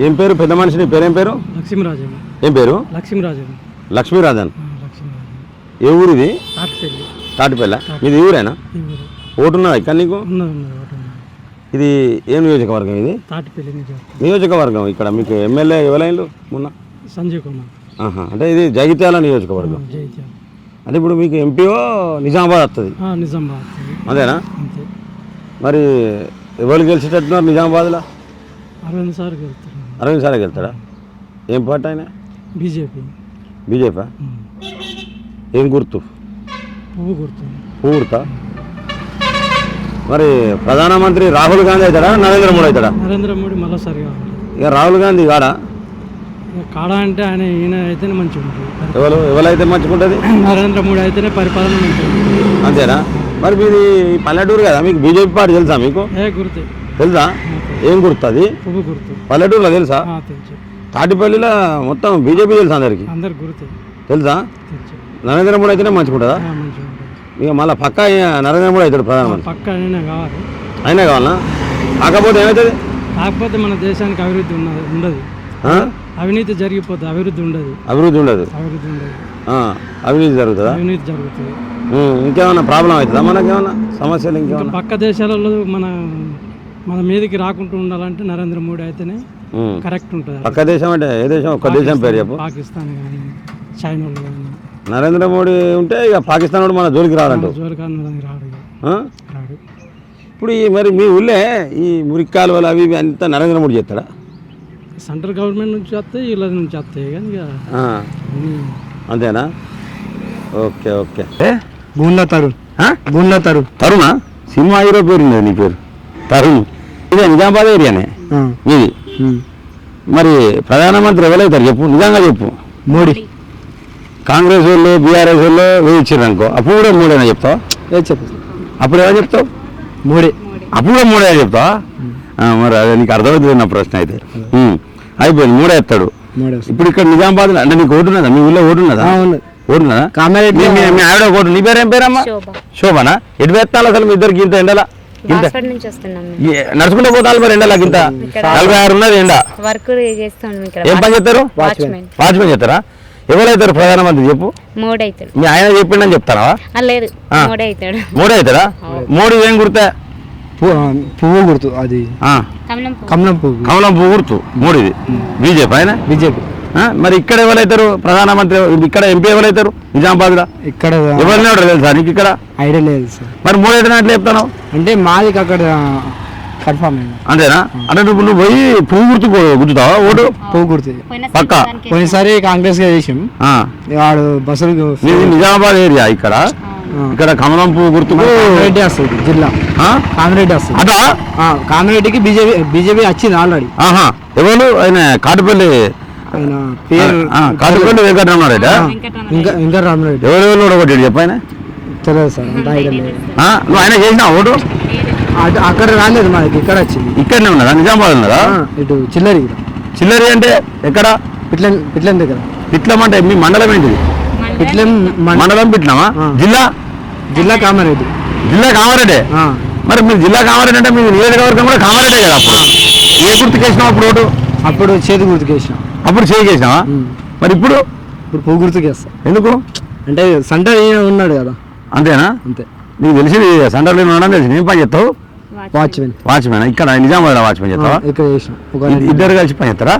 ఏం పేరు పెద్ద మనిషి? నీ పేరేం పేరు? లక్ష్మీరాజన్. ఏం పేరు? లక్ష్మీరాజన్. లక్ష్మీరాజన్. ఏ ఊరిది? తాటిపల్లి. మీది ఊరేనా? ఓటున్నదా ఇక్కడ నీకు? ఇది ఏం నియోజకవర్గం? ఇది తాటిపల్లి నియోజకవర్గం. ఇక్కడ మీకు ఎమ్మెల్యే ఎవరైనా మొన్న? సంజయ్ కుమార్. అంటే ఇది జగిత్యాల నియోజకవర్గం. అంటే ఇప్పుడు మీకు ఎంపీఓ నిజామాబాద్ వస్తుంది? నిజామాబాద్. అదేనా? మరి ఎవరు గెలిచేటట్టున్నారు నిజామాబాద్లో? అరవింద్ సార్ గెలుస్తాడు. అరవింద్ సార్ గెలుస్తాడా? ఏం పార్టీ ఆయన? బీజేపీ. బీజేపీ. ఏం గుర్తు? పువ్వు గుర్తు. పువ్వు గుర్తా? మరి ప్రధానమంత్రి రాహుల్ గాంధీ అవుతాడా నరేంద్ర మోడీ అవుతాడా? నరేంద్ర మోడీ మళ్ళీసారి కావాలి. ఇక రాహుల్ గాంధీ కాడా? కాడా అంటే ఈయన అయితేనే మంచిగా ఉంటుంది. ఎవరైతే మంచిగా ఉంటుంది? నరేంద్ర మోడీ అయితేనే పరిపాలన మంచిగా ఉంటుంది. అంతేనా? మరి మీది పల్లెటూరు కదా, మీకు బీజేపీ పార్టీ తెలుసా? మీకు గుర్తే తెలుసా? ఏం గుర్తు అది? పువ్వు గుర్తు. పల్లెటూరులో తెలుసా? తెలుసు. తాటిపల్లిలో మొత్తం బీజేపీ తెలుసా అందరికి? అందరు గుర్తే తెలుసా? నరేంద్ర మోడీ అయితేనే మంచిగా ఉంటుందా? ఇక మళ్ళీ పక్క నరేంద్ర మోడీ అవుతాడు ప్రధానమంత్రి? పక్క అయినా కావాలి. అయినా కావాలనా? కాకపోతే ఏమవుతుంది? కాకపోతే మన దేశానికి అభివృద్ధి ఉండదు. అవినీతి జరిగిపోతుంది, అభివృద్ధి ఉండదు. అభివృద్ధి ఉండదు. అవినీతి జరుగుతుందా? అవినీతి జరుగుతుంది. ఇంకేమన్నా ప్రాబ్లం అవుతుందా? మనకేమన్నా సమస్యలు ఇంకేమన్నా? పక్క దేశాలలో మన మీదకి రాకుండా ఉండాలంటే నరేంద్ర మోడీ అయితేనే కరెక్ట్ ఉంటుంది. పక్క దేశం అంటే ఏ దేశం? ఒక్క దేశం పేరు చెప్పు. పాకిస్తాన్ కానీ చైనా కానీ. నరేంద్ర మోడీ ఉంటే ఇక పాకిస్తాన్ వాడు మన జోలికి రాడంట. రాడు. ఇప్పుడు మరి మీ ఊళ్ళే ఈ మురిక్కాలు అవి ఇవి అంతా నరేంద్ర మోడీ చేస్తాడా? సెంట్రల్ గవర్నమెంట్ నుంచి వస్తాయి, వీళ్ళ నుంచి వస్తాయి కానీ అంతేనా? Okay okay. గుండ్ల తరుణ్. గుండ్ల తరుణ్. తరుణా? సినిమా హీరో పేరు ఉండేది నీ పేరు తరుణ్. ఇదే నిజామాబాద్ ఏరియానే మీది. మరి ప్రధానమంత్రి ఎవరైతారు చెప్పు, నిజంగా చెప్పు. మోడీ. కాంగ్రెస్ వాళ్ళు బీఆర్ఎస్ వాళ్ళు వేయించారు అనుకో, అప్పుడు కూడా మోడీనా చెప్తావా? చెప్పు. అప్పుడు ఏమో చెప్తావు? మోడీ. అప్పుడు కూడా మోడీ చెప్తావా? మరి అదే నీకు అర్థమవుతుంది నా ప్రశ్న. అయితే అయిపోయింది, మోడీ ఎత్తాడు. ఇప్పుడు ఇక్కడ నిజామాబాద్ అంటే నీకు ఓటు ఉన్నదా? మీ ఊళ్ళో ఓటు ఉన్నదా? ఓటున్నదా? కామారెడ్డి. మీ ఆవిడ ఓటు. నీ పేరు ఏం పేరమ్మా? శోభనా. ఎటు వేస్తాను అసలు మీ ఇద్దరికి ఇంత ఎండలా? నడుచుకుంటూ పోతాను మరి ఎండలా? ఇంత 46 ఉన్నది ఎండ. ఏం పని చేస్తారు? వాచ్మెన్ చేస్తారా? ఎవరైతారు ప్రధానమంత్రి చెప్పు? మోడీ అవుతాడు. మీ ఆయన చెప్పిండని చెప్తారా? లేదు, మోడీ అవుతాడు. మోడీ అవుతారా? మోడీ ఏం గుర్తా? పువ్వు గుర్తు. అది కమలం పువ్వు. కమలం పువ్వు గుర్తు మోడీది. బీజేపీ ఆయన? బీజేపీ. మరి ఇక్కడ ఎవరైతారు ప్రధానమంత్రి? ఇక్కడ ఎంపీ ఎవరైతారు నిజామాబాద్ లో? ఇక్కడ ఎవరిని తెలుసా నీకు? ఇక్కడ ఐడియా లేదు సార్. మరి మోడీ అయితే ఎట్లా చెప్తాను? అంటే మాది అక్కడ కన్ఫర్మ్ అయింది. అంతేనా? అంటే నువ్వు పోయి పువ్వు గుర్తు గుర్తుతావా? ఓటు పువ్వు గుర్తు పక్క. పోయినసారి కాంగ్రెస్ గా చేసాం. వాడు బస్సులు. నిజామాబాద్ ఏరియా ఇక్కడ. ఇక్కడ కమలం పువ్వు గుర్తుకు కామారెడ్డి వస్తుంది జిల్లా. కామారెడ్డి వస్తుంది. అదా? కామారెడ్డికి బీజేపీ వచ్చింది ఆల్రెడీ. ఎవరు ఆయన? కాటుపల్లి ఆయన పేరు కాటుపల్లి వెంకటరామారెడ్డి. ఇంకా రామారెడ్డి. ఎవరెవరు ఓడగొట్టాడు చెప్పాయన? తెలియదు సార్. నువ్వు ఆయన చేసినా ఓటు? అక్కడ రాలేదు, మనకి ఇక్కడ వచ్చింది. ఇక్కడనే ఉన్నదా? నిజామాబాద్ ఉన్నదా? ఇటు చిల్లరి. చిల్లరి అంటే ఎక్కడ? పిట్లం దగ్గర. పిట్లం అంటే మీ మండలం ఏంటిది? పిట్లం మండలం. పిట్లమా? జిల్లా? జిల్లా కామారెడ్డి. జిల్లా కామారెడ్డి. మరి మీరు జిల్లా కామారెడ్డి అంటే మీ నియోజకవర్గం కూడా కామారెడ్డి కదా? అప్పుడు ఏ గుర్తుకేసినావు అప్పుడు ఓటు? అప్పుడు చేతి గుర్తుకేసినాం. అప్పుడు చేతికేసినావా? మరి ఇప్పుడు? ఇప్పుడు పువ్వు గుర్తుకేస్తా. ఎందుకు? అంటే సెంటర్ ఉన్నాడు కదా. అంతేనా? అంతే. నీకు తెలిసి సెంటర్లో ఉన్నాడని తెలిసి ఏం పని చేస్తావు? వాచ్మెన్. ఇక్కడ నిజామాబాద్ వాచ్మెన్ చేస్తావా? ఇద్దరు కలిసి పని చేస్తారా?